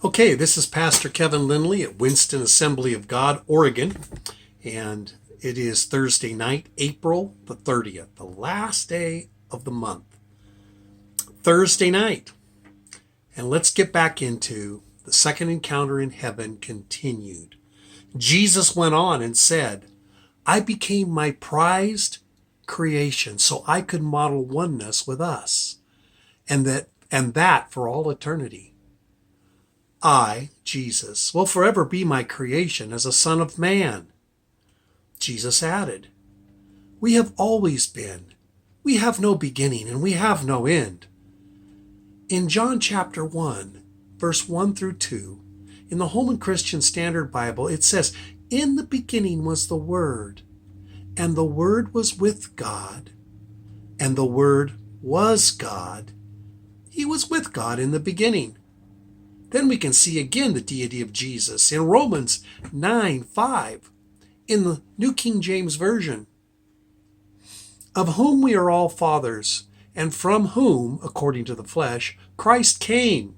Okay, this is Pastor Kevin Lindley at Winston Assembly of God, Oregon, and it is Thursday night, April the 30th, the last day of the month. Thursday night. And let's get back into the second encounter in heaven continued. Jesus went on and said, I became my prized creation so I could model oneness with us, and that for all eternity. I, Jesus, will forever be my creation as a son of man. Jesus added, we have always been. We have no beginning and we have no end. In John chapter 1, verse 1 through 2, in the Holman Christian Standard Bible, it says, in the beginning was the Word, and the Word was with God, and the Word was God. He was with God in the beginning. Then we can see again the deity of Jesus in Romans 9:5 in the New King James Version. Of whom we are all fathers, and from whom, according to the flesh, Christ came,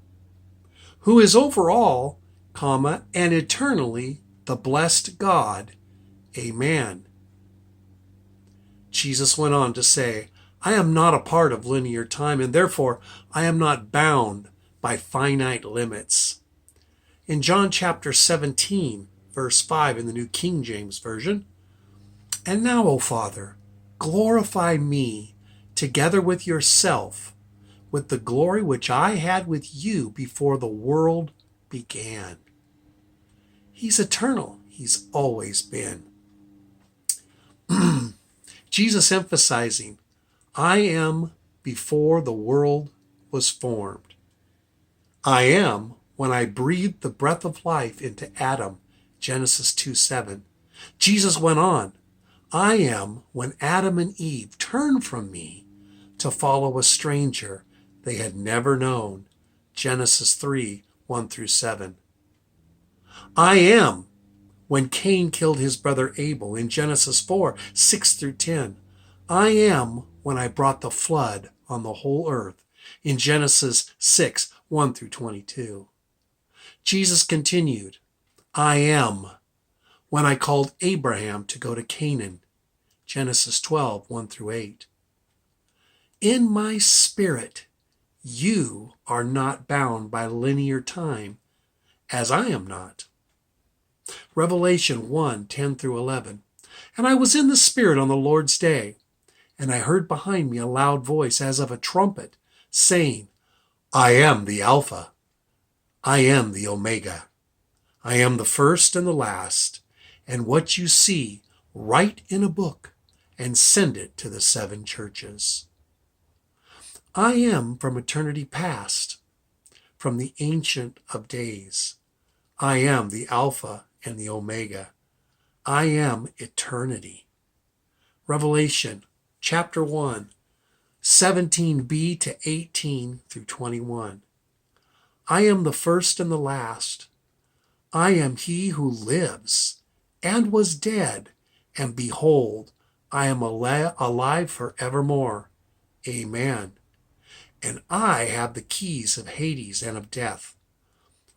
who is over all, and eternally the blessed God. Amen. Jesus went on to say, I am not a part of linear time, and therefore I am not bound by finite limits. In John chapter 17, verse 5 in the New King James Version, and now, O Father, glorify me together with yourself, with the glory which I had with you before the world began. He's eternal. He's always been. Jesus emphasizing, I am before the world was formed. I am when I breathed the breath of life into Adam, Genesis 2:7. Jesus went on, I am when Adam and Eve turned from me to follow a stranger they had never known, Genesis 3:1 through 7. I am when Cain killed his brother Abel in Genesis 4:6 through 10. I am when I brought the flood on the whole earth in Genesis 6:1 through 22. Jesus continued, I am when I called Abraham to go to Canaan, Genesis 12:1 through 8. In my spirit, you are not bound by linear time, as I am not. Revelation 1:10 through 11. And I was in the Spirit on the Lord's day, and I heard behind me a loud voice as of a trumpet, saying, I am the Alpha, I am the Omega, I am the first and the last, and what you see, write in a book and send it to the 7 churches. I am from eternity past, from the Ancient of Days. I am the Alpha and the Omega. I am eternity. Revelation chapter 1, 17b to 18 through 21. I am the first and the last. I am he who lives and was dead, and behold, I am alive forevermore. Amen. And I have the keys of Hades and of death.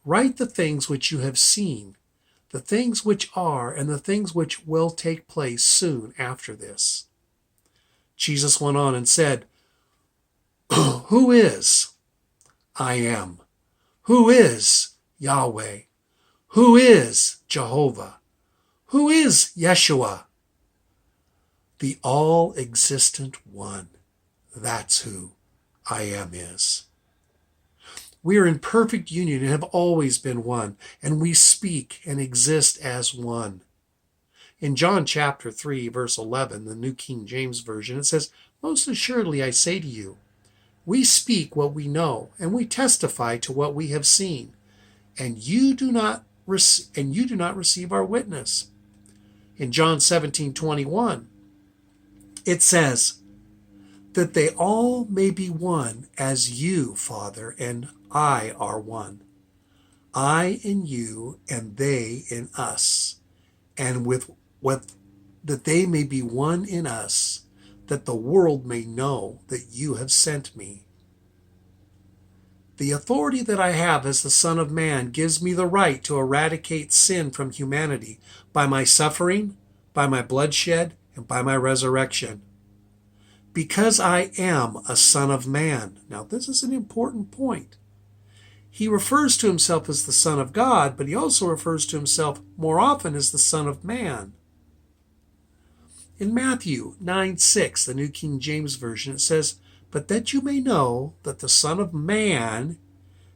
Write the things which you have seen, the things which are, and the things which will take place soon after this. Jesus went on and said, Who is? I am. Who is Yahweh? Who is Jehovah? Who is Yeshua? The all-existent one. That's who I am is. We are in perfect union and have always been one, and we speak and exist as one. In John chapter 3, verse 11, the New King James Version, it says, Most assuredly I say to you, we speak what we know, and we testify to what we have seen, and you do not receive our witness. In John 17:21, it says, that they all may be one as you, Father, and I are one. I in you, and they in us, and that they may be one in us, that the world may know that you have sent me. The authority that I have as the Son of Man gives me the right to eradicate sin from humanity by my suffering, by my bloodshed, and by my resurrection. Because I am a Son of Man. Now, this is an important point. He refers to himself as the Son of God, but he also refers to himself more often as the Son of Man. In Matthew 9:6, the New King James Version, it says, "But that you may know that the Son of Man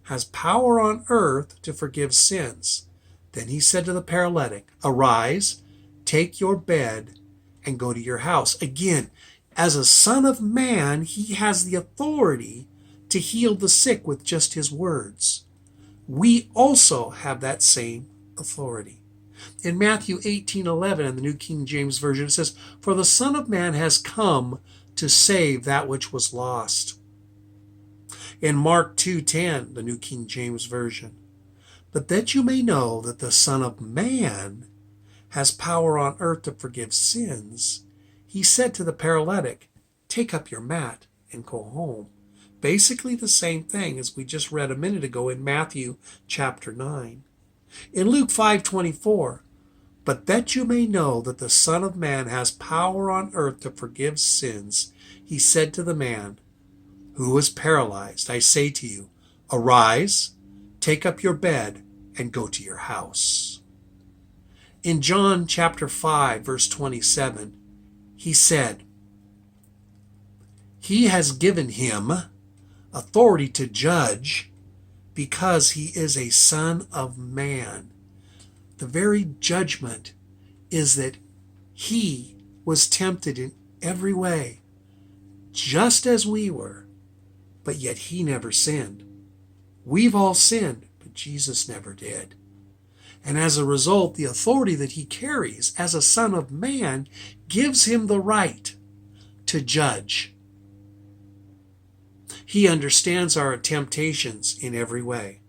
has power on earth to forgive sins." Then he said to the paralytic, "Arise, take your bed, and go to your house." Again, as a Son of Man, he has the authority to heal the sick with just his words. We also have that same authority. In Matthew 18:11, in the New King James Version, it says, "For the Son of Man has come to save that which was lost." In Mark 2:10, the New King James Version, "But that you may know that the Son of Man has power on earth to forgive sins, he said to the paralytic, 'Take up your mat and go home.'" Basically the same thing as we just read a minute ago in Matthew chapter 9. In Luke 5:24, "But that you may know that the Son of Man has power on earth to forgive sins, he said to the man who was paralyzed, I say to you, arise, take up your bed, and go to your house." In John chapter 5, verse 27, he said, "He has given him authority to judge because he is a Son of Man." The very judgment is that he was tempted in every way, just as we were, but yet he never sinned. We've all sinned, but Jesus never did. And as a result, the authority that he carries as a Son of Man gives him the right to judge. He understands our temptations in every way.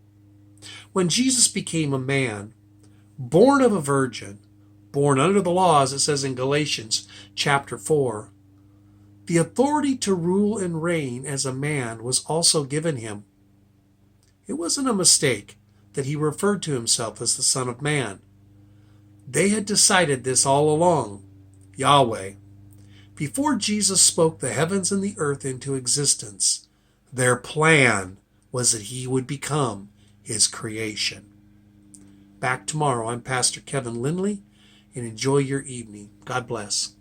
When Jesus became a man, born of a virgin, born under the law, as it says in Galatians chapter 4, the authority to rule and reign as a man was also given him. It wasn't a mistake that he referred to himself as the Son of Man. They had decided this all along, Yahweh. Before Jesus spoke the heavens and the earth into existence, their plan was that he would become his creation. Back tomorrow. I'm Pastor Kevin Lindley, and enjoy your evening. God bless.